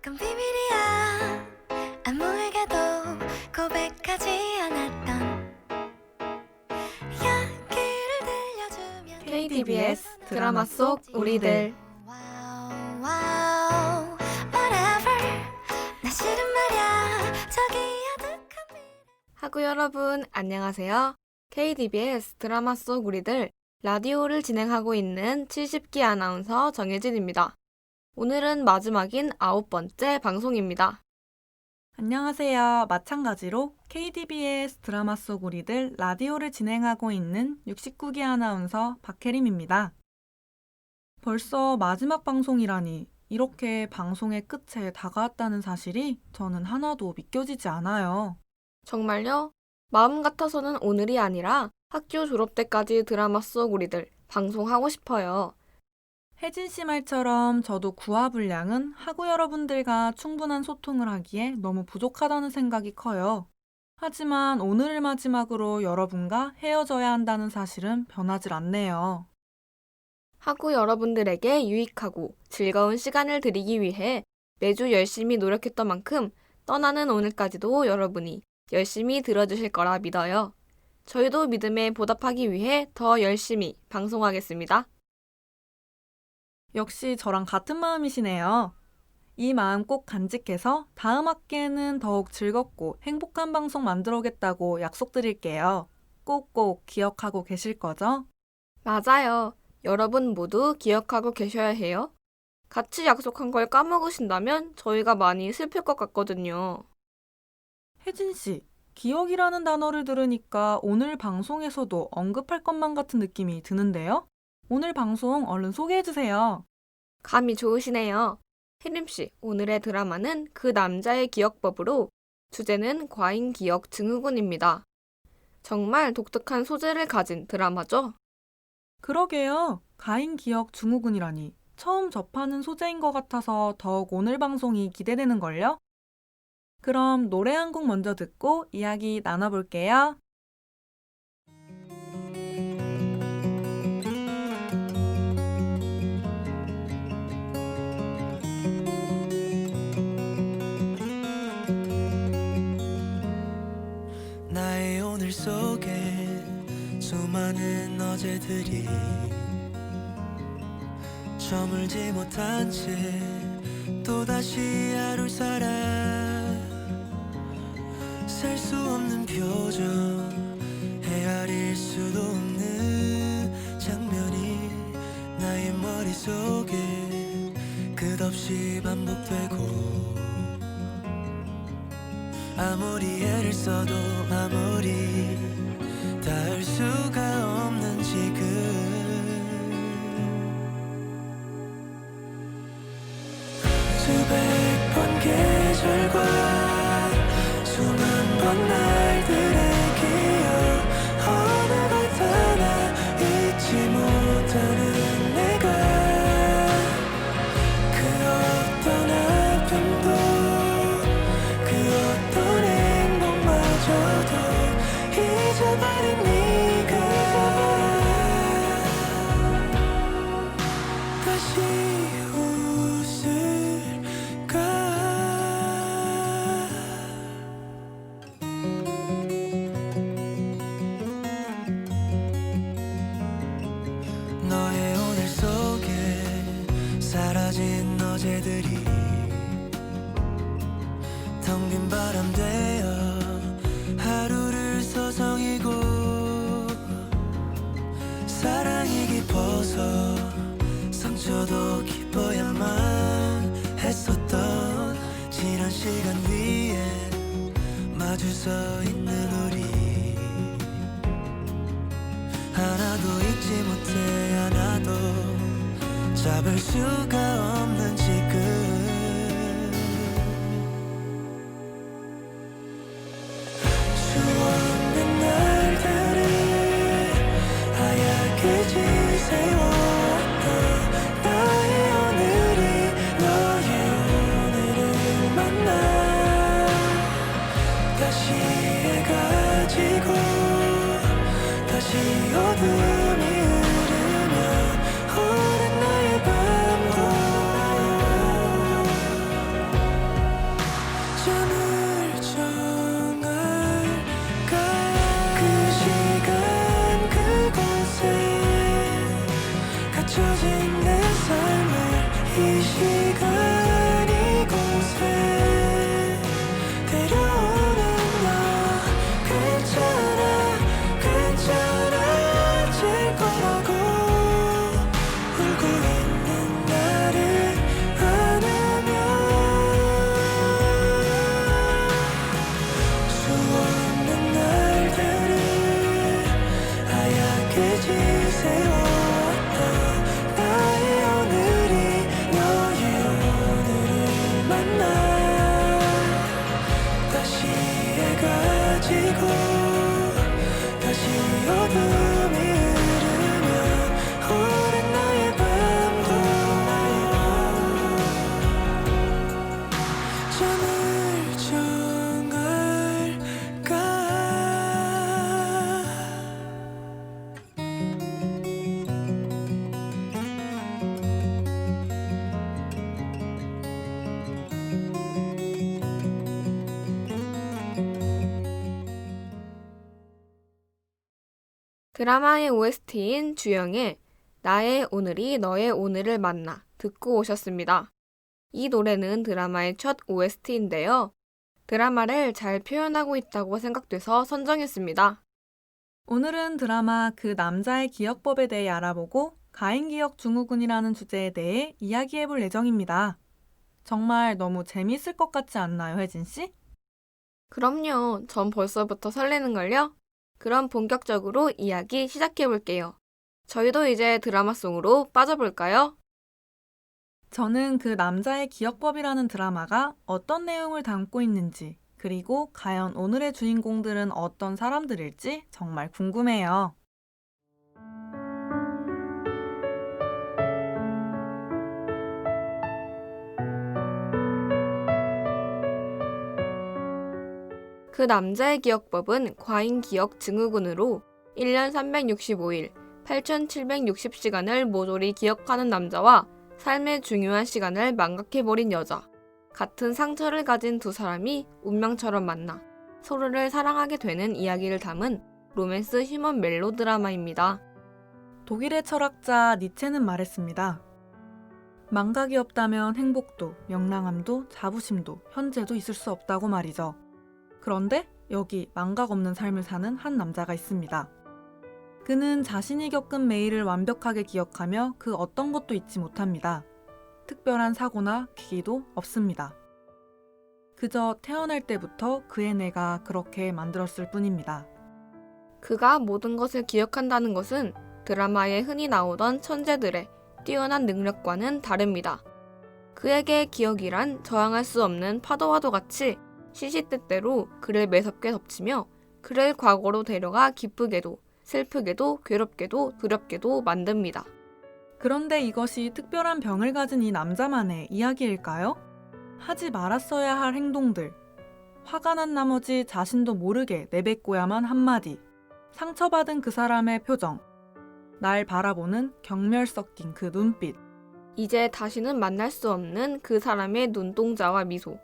그건 비밀이야. 아무에게도 고백하지 않았던 이야기를 들려주면 KTBS 드라마 속 우리들. Wow, wow, whatever. 나 싫은 말야. 저기 아득한 미래. 하구 여러분 안녕하세요. KTBS 드라마 속 우리들 라디오를 진행하고 있는 70기 아나운서 정혜진입니다. 오늘은 마지막인 9번째 방송입니다. 안녕하세요. 마찬가지로 KTBS 드라마 속 우리들 라디오를 진행하고 있는 69기 아나운서 박혜림입니다. 벌써 마지막 방송이라니 이렇게 방송의 끝에 다가왔다는 사실이 저는 하나도 믿겨지지 않아요. 정말요? 마음 같아서는 오늘이 아니라 학교 졸업 때까지 드라마 속 우리들 방송하고 싶어요. 혜진 씨 말처럼 저도 구화분량은 하구 여러분들과 충분한 소통을 하기에 너무 부족하다는 생각이 커요. 하지만 오늘을 마지막으로 여러분과 헤어져야 한다는 사실은 변하질 않네요. 하구 여러분들에게 유익하고 즐거운 시간을 드리기 위해 매주 열심히 노력했던 만큼 떠나는 오늘까지도 여러분이 열심히 들어주실 거라 믿어요. 저희도 믿음에 보답하기 위해 더 열심히 방송하겠습니다. 역시 저랑 같은 마음이시네요. 이 마음 꼭 간직해서 다음 학기에는 더욱 즐겁고 행복한 방송 만들어오겠다고 약속드릴게요. 꼭꼭 기억하고 계실 거죠? 맞아요. 여러분 모두 기억하고 계셔야 해요. 같이 약속한 걸 까먹으신다면 저희가 많이 슬플 것 같거든요. 혜진 씨, 기억이라는 단어를 들으니까 오늘 방송에서도 언급할 것만 같은 느낌이 드는데요? 오늘 방송 얼른 소개해주세요. 감이 좋으시네요. 혜림씨, 오늘의 드라마는 그 남자의 기억법으로 주제는 과잉 기억 증후군입니다. 정말 독특한 소재를 가진 드라마죠? 그러게요. 가인 기억 증후군이라니 처음 접하는 소재인 것 같아서 더욱 오늘 방송이 기대되는걸요? 그럼 노래 한 곡 먼저 듣고 이야기 나눠볼게요. 나의 오늘 속에 수많은 어제들이 저물지 못한 채 또다시 하루 살아 살 수 없는 표정 헤아릴 수도 없는 장면이 나의 머릿속에 끝없이 반복되고 아무리 애를 써도 아무리 닿을 수가 없는 지금 수백 번 계절과 수만 번 날들의 기억 어느 것 하나 잊지 못하는 내가 그 어떤 아픔도 그 어떤 행복마저도 잊어버린 네가 다시 웃을까 너의 오늘 속에 사라진 어제들이 텅 빈 바람 되어 하루를 서성이고 사랑이 깊어서 상처도 기뻐야만 했었던 지난 시간 위에 마주 서 있는 우리 하나도 잊지 못해 하나도 잡을 수가 없는 지금 수없는 날들을 하얗게 지새웠던 나의 오늘이 너의 오늘을 만나 다시 해가 지고 다시 어둠이 흐르면 오랜 나의 밤과 시간 이곳에 데려오는 너 괜찮아 괜찮아질 거라고 울고 있는 나를 안으면 수없는 날들을 하얗게 지새웠던 나의 오늘이 너의 오늘을 만나 다시 해가 지고 다시 어둠이 흐르면 오랜 나의 밤도 잠을 청할까. 드라마의 OST인 주영의 나의 오늘이 너의 오늘을 만나 듣고 오셨습니다. 이 노래는 드라마의 첫 OST인데요. 드라마를 잘 표현하고 있다고 생각돼서 선정했습니다. 오늘은 드라마 그 남자의 기억법에 대해 알아보고 가인기억 증후군이라는 주제에 대해 이야기해볼 예정입니다. 정말 너무 재미있을 것 같지 않나요, 혜진 씨? 그럼요. 전 벌써부터 설레는걸요? 그럼 본격적으로 이야기 시작해볼게요. 저희도 이제 드라마 속으로 빠져볼까요? 저는 그 남자의 기억법이라는 드라마가 어떤 내용을 담고 있는지, 그리고 과연 오늘의 주인공들은 어떤 사람들일지 정말 궁금해요. 그 남자의 기억법은 과잉 기억 증후군으로 1년 365일, 8,760시간을 모조리 기억하는 남자와 삶의 중요한 시간을 망각해버린 여자. 같은 상처를 가진 두 사람이 운명처럼 만나 서로를 사랑하게 되는 이야기를 담은 로맨스 휴먼 멜로 드라마입니다. 독일의 철학자 니체는 말했습니다. 망각이 없다면 행복도, 명랑함도, 자부심도, 현재도 있을 수 없다고 말이죠. 그런데 여기 망각 없는 삶을 사는 한 남자가 있습니다. 그는 자신이 겪은 매일을 완벽하게 기억하며 그 어떤 것도 잊지 못합니다. 특별한 사고나 기기도 없습니다. 그저 태어날 때부터 그의 뇌가 그렇게 만들었을 뿐입니다. 그가 모든 것을 기억한다는 것은 드라마에 흔히 나오던 천재들의 뛰어난 능력과는 다릅니다. 그에게 기억이란 저항할 수 없는 파도와도 같이 시시때때로 그를 매섭게 덮치며 그를 과거로 데려가 기쁘게도 슬프게도 괴롭게도 두렵게도 만듭니다. 그런데 이것이 특별한 병을 가진 이 남자만의 이야기일까요? 하지 말았어야 할 행동들, 화가 난 나머지 자신도 모르게 내뱉고야만 한마디, 상처받은 그 사람의 표정, 날 바라보는 경멸 섞인 그 눈빛, 이제 다시는 만날 수 없는 그 사람의 눈동자와 미소,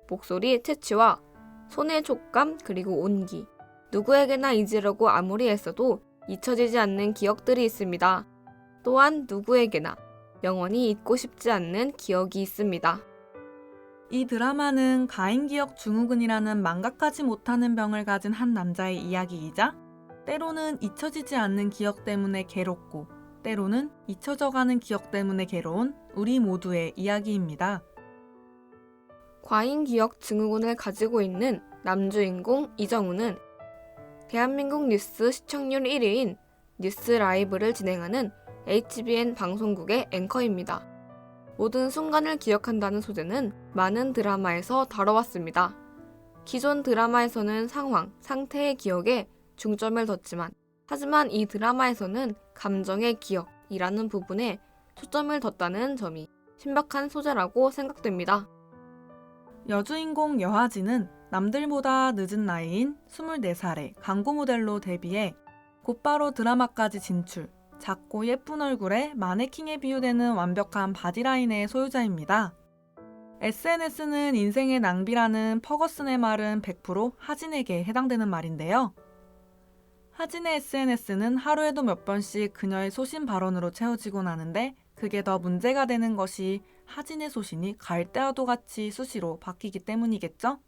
목소리 채취와 손의 촉감 그리고 온기, 누구에게나 잊으려고 아무리 애써도 잊혀지지 않는 기억들이 있습니다. 또한 누구에게나 영원히 잊고 싶지 않는 기억이 있습니다. 이 드라마는 가인기억 증후군이라는 망각하지 못하는 병을 가진 한 남자의 이야기이자 때로는 잊혀지지 않는 기억 때문에 괴롭고 때로는 잊혀져가는 기억 때문에 괴로운 우리 모두의 이야기입니다. 과잉 기억 증후군을 가지고 있는 남주인공 이정우는 대한민국 뉴스 시청률 1위인 뉴스 라이브를 진행하는 HBN 방송국의 앵커입니다. 모든 순간을 기억한다는 소재는 많은 드라마에서 다뤄왔습니다. 기존 드라마에서는 상황, 상태의 기억에 중점을 뒀지만 하지만 이 드라마에서는 감정의 기억이라는 부분에 초점을 뒀다는 점이 신박한 소재라고 생각됩니다. 여주인공 여하진은 남들보다 늦은 나이인 24살의 광고 모델로 데뷔해 곧바로 드라마까지 진출, 작고 예쁜 얼굴에 마네킹에 비유되는 완벽한 바디라인의 소유자입니다. SNS는 인생의 낭비라는 퍼거슨의 말은 100% 하진에게 해당되는 말인데요. 하진의 SNS는 하루에도 몇 번씩 그녀의 소신 발언으로 채워지곤 하는데 그게 더 문제가 되는 것이 하진의 소신이 갈대와도 같이 수시로 바뀌기 때문이겠죠?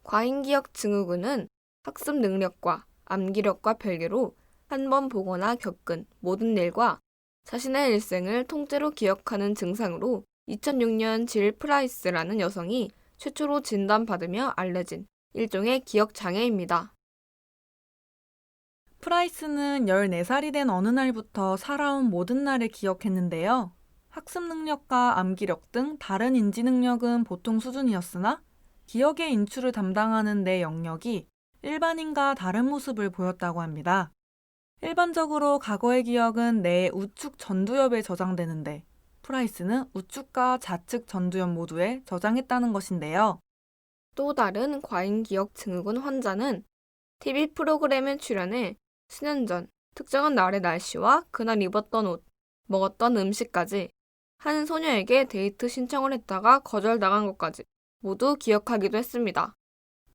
과잉기억 증후군은 학습 능력과 암기력과 별개로 한 번 보거나 겪은 모든 일과 자신의 일생을 통째로 기억하는 증상으로 2006년 질 프라이스라는 여성이 최초로 진단받으며 알려진 일종의 기억 장애입니다. 프라이스는 14살이 된 어느 날부터 살아온 모든 날을 기억했는데요. 학습 능력과 암기력 등 다른 인지 능력은 보통 수준이었으나 기억의 인출을 담당하는 내 영역이 일반인과 다른 모습을 보였다고 합니다. 일반적으로 과거의 기억은 뇌의 우측 전두엽에 저장되는데 프라이스는 우측과 좌측 전두엽 모두에 저장했다는 것인데요. 또 다른 과잉기억 증후군 환자는 TV 프로그램에 출연해 수년 전 특정한 날의 날씨와 그날 입었던 옷, 먹었던 음식까지 한 소녀에게 데이트 신청을 했다가 거절당한 것까지 모두 기억하기도 했습니다.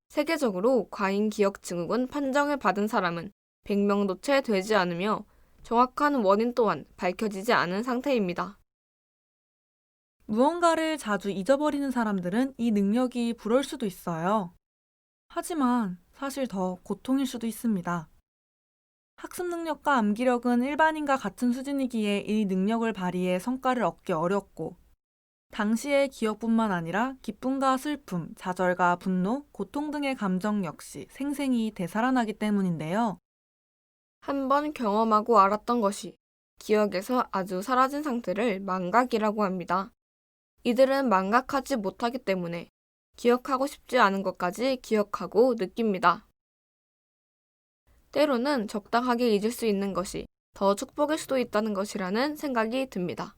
세계적으로 과잉기억 증후군 판정을 받은 사람은 100명도 채 되지 않으며 정확한 원인 또한 밝혀지지 않은 상태입니다. 무언가를 자주 잊어버리는 사람들은 이 능력이 부러울 수도 있어요. 하지만 사실 더 고통일 수도 있습니다. 학습 능력과 암기력은 일반인과 같은 수준이기에 이 능력을 발휘해 성과를 얻기 어렵고 당시의 기억뿐만 아니라 기쁨과 슬픔, 좌절과 분노, 고통 등의 감정 역시 생생히 되살아나기 때문인데요. 한번 경험하고 알았던 것이 기억에서 아주 사라진 상태를 망각이라고 합니다. 이들은 망각하지 못하기 때문에 기억하고 싶지 않은 것까지 기억하고 느낍니다. 때로는 적당하게 잊을 수 있는 것이 더 축복일 수도 있다는 것이라는 생각이 듭니다.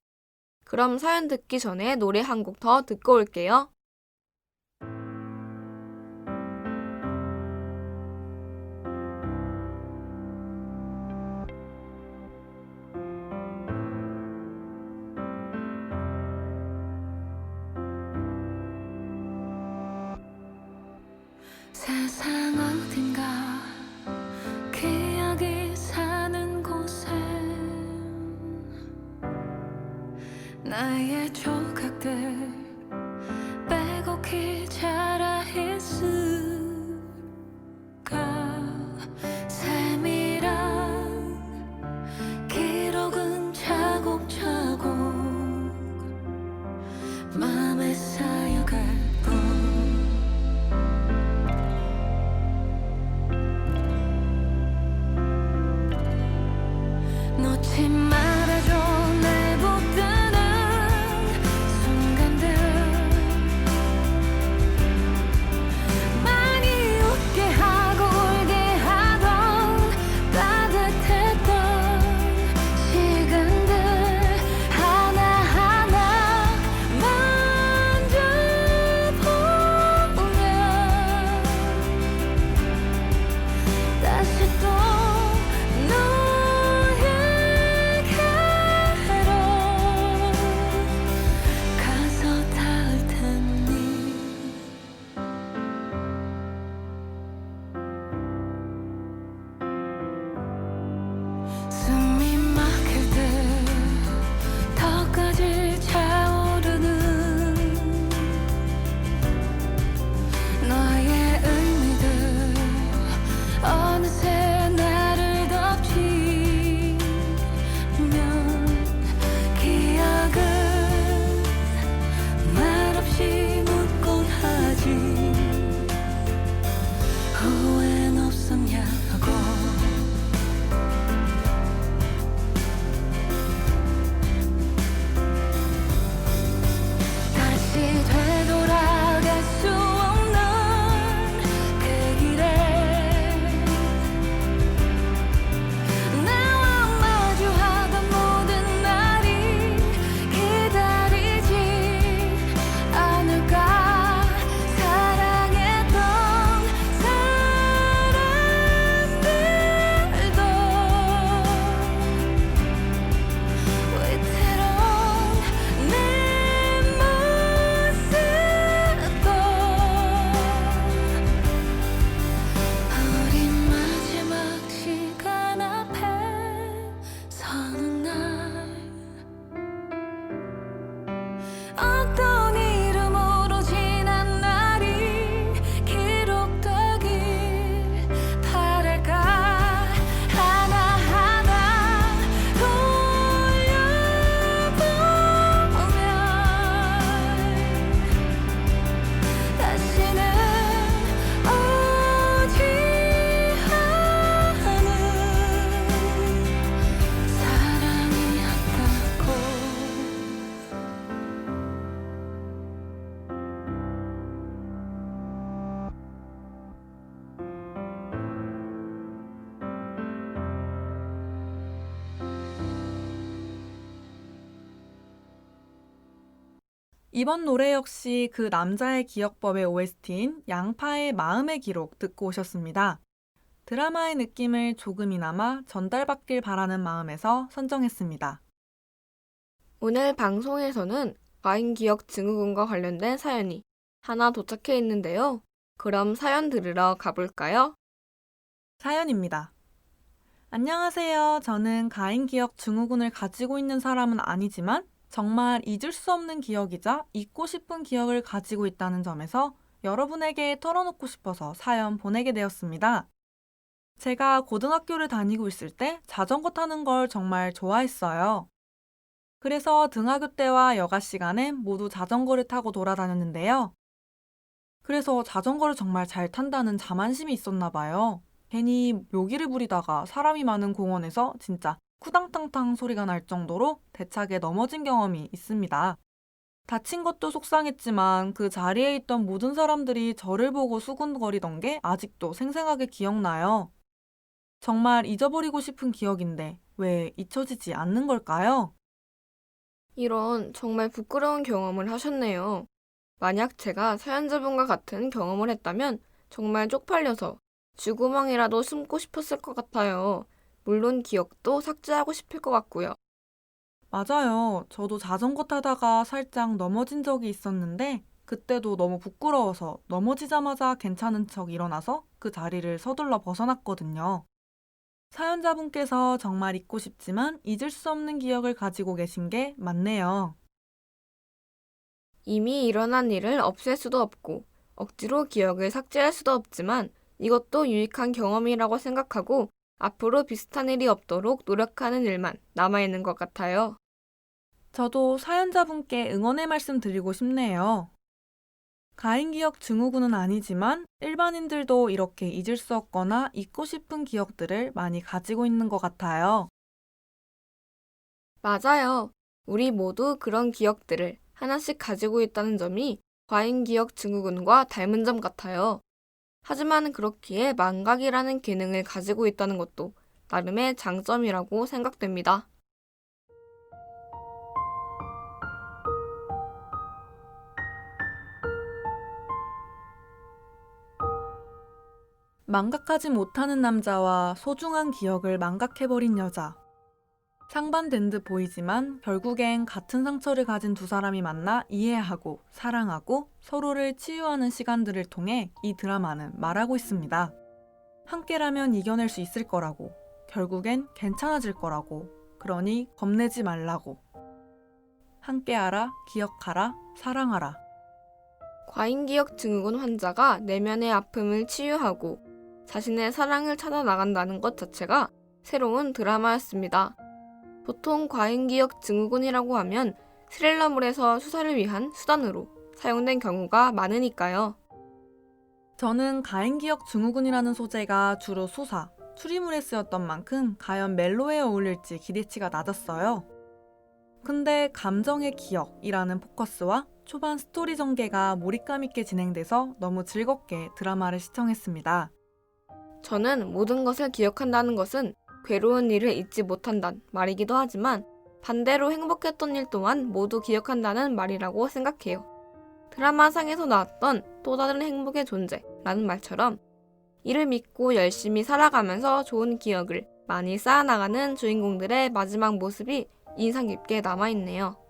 그럼 사연 듣기 전에 노래 한 곡 더 듣고 올게요. 세상 어딘가 기억이 사는 곳에 나의 조각들 빼곡히 자라 있을까. 세밀한 기록은 차곡차곡 맘에 쌓여갈 뿐. 놓지 말아줘 날 붙드는 순간들. 많이 웃게 하고 울게 하던 따뜻했던 시간들 하나하나 만져보면 다시 또 너에게 이번 노래 역시 그 남자의 기억법의 OST인 양파의 마음의 기록 듣고 오셨습니다. 드라마의 느낌을 조금이나마 전달받길 바라는 마음에서 선정했습니다. 오늘 방송에서는 과잉 기억 증후군과 관련된 사연이 하나 도착해 있는데요. 그럼 사연 들으러 가볼까요? 사연입니다. 안녕하세요. 저는 가인 기억 증후군을 가지고 있는 사람은 아니지만 정말 잊을 수 없는 기억이자 잊고 싶은 기억을 가지고 있다는 점에서 여러분에게 털어놓고 싶어서 사연 보내게 되었습니다. 제가 고등학교를 다니고 있을 때 자전거 타는 걸 정말 좋아했어요. 그래서 등하교 때와 여가 시간엔 모두 자전거를 타고 돌아다녔는데요. 그래서 자전거를 정말 잘 탄다는 자만심이 있었나 봐요. 괜히 묘기를 부리다가 사람이 많은 공원에서 진짜 쿠당탕탕 소리가 날 정도로 대차게 넘어진 경험이 있습니다. 다친 것도 속상했지만 그 자리에 있던 모든 사람들이 저를 보고 수군거리던 게 아직도 생생하게 기억나요. 정말 잊어버리고 싶은 기억인데 왜 잊혀지지 않는 걸까요? 이런 정말 부끄러운 경험을 하셨네요. 만약 제가 사연자분과 같은 경험을 했다면 정말 쪽팔려서 쥐구멍이라도 숨고 싶었을 것 같아요. 물론 기억도 삭제하고 싶을 것 같고요. 맞아요. 저도 자전거 타다가 살짝 넘어진 적이 있었는데 그때도 너무 부끄러워서 넘어지자마자 괜찮은 척 일어나서 그 자리를 서둘러 벗어났거든요. 사연자분께서 정말 잊고 싶지만 잊을 수 없는 기억을 가지고 계신 게 맞네요. 이미 일어난 일을 없앨 수도 없고 억지로 기억을 삭제할 수도 없지만 이것도 유익한 경험이라고 생각하고 앞으로 비슷한 일이 없도록 노력하는 일만 남아있는 것 같아요. 저도 사연자분께 응원의 말씀 드리고 싶네요. 가인기억 증후군은 아니지만 일반인들도 이렇게 잊을 수 없거나 잊고 싶은 기억들을 많이 가지고 있는 것 같아요. 맞아요. 우리 모두 그런 기억들을 하나씩 가지고 있다는 점이 과잉 기억 증후군과 닮은 점 같아요. 하지만 그렇기에 망각이라는 기능을 가지고 있다는 것도 나름의 장점이라고 생각됩니다. 망각하지 못하는 남자와 소중한 기억을 망각해버린 여자. 상반된 듯 보이지만 결국엔 같은 상처를 가진 두 사람이 만나 이해하고 사랑하고 서로를 치유하는 시간들을 통해 이 드라마는 말하고 있습니다. 함께라면 이겨낼 수 있을 거라고, 결국엔 괜찮아질 거라고, 그러니 겁내지 말라고. 함께하라, 기억하라, 사랑하라. 과잉 기억 증후군 환자가 내면의 아픔을 치유하고 자신의 사랑을 찾아 나간다는 것 자체가 새로운 드라마였습니다. 보통 과잉 기억 증후군이라고 하면 스릴러물에서 수사를 위한 수단으로 사용된 경우가 많으니까요. 저는 가인기억 증후군이라는 소재가 주로 수사, 추리물에 쓰였던 만큼 과연 멜로에 어울릴지 기대치가 낮았어요. 근데 감정의 기억이라는 포커스와 초반 스토리 전개가 몰입감 있게 진행돼서 너무 즐겁게 드라마를 시청했습니다. 저는 모든 것을 기억한다는 것은 괴로운 일을 잊지 못한다는 말이기도 하지만 반대로 행복했던 일 또한 모두 기억한다는 말이라고 생각해요. 드라마상에서 나왔던 또 다른 행복의 존재라는 말처럼 이를 믿고 열심히 살아가면서 좋은 기억을 많이 쌓아나가는 주인공들의 마지막 모습이 인상 깊게 남아있네요.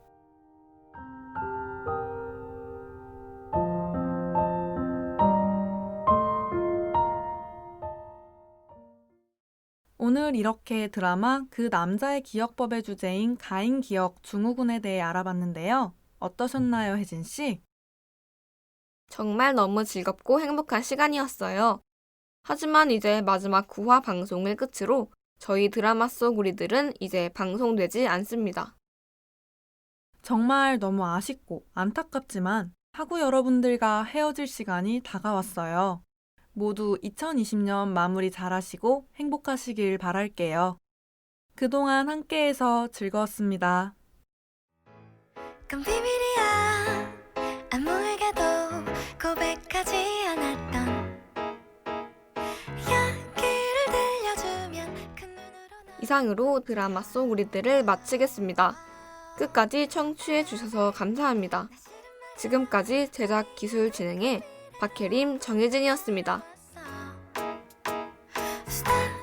오늘 이렇게 드라마 그 남자의 기억법의 주제인 가인기억 증후군에 대해 알아봤는데요. 어떠셨나요, 혜진 씨? 정말 너무 즐겁고 행복한 시간이었어요. 하지만 이제 마지막 9화 방송을 끝으로 저희 드라마 속 우리들은 이제 방송되지 않습니다. 정말 너무 아쉽고 안타깝지만 하구 여러분들과 헤어질 시간이 다가왔어요. 모두 2020년 마무리 잘하시고 행복하시길 바랄게요. 그동안 함께해서 즐거웠습니다. 건 비밀이야 아무에게도 고백하지 않았던 이야기를 들려주면 큰 눈으로 나 이상으로 드라마 속 우리들을 마치겠습니다. 끝까지 청취해 주셔서 감사합니다. 지금까지 제작 기술 진행의 박혜림, 정혜진이었습니다. 스타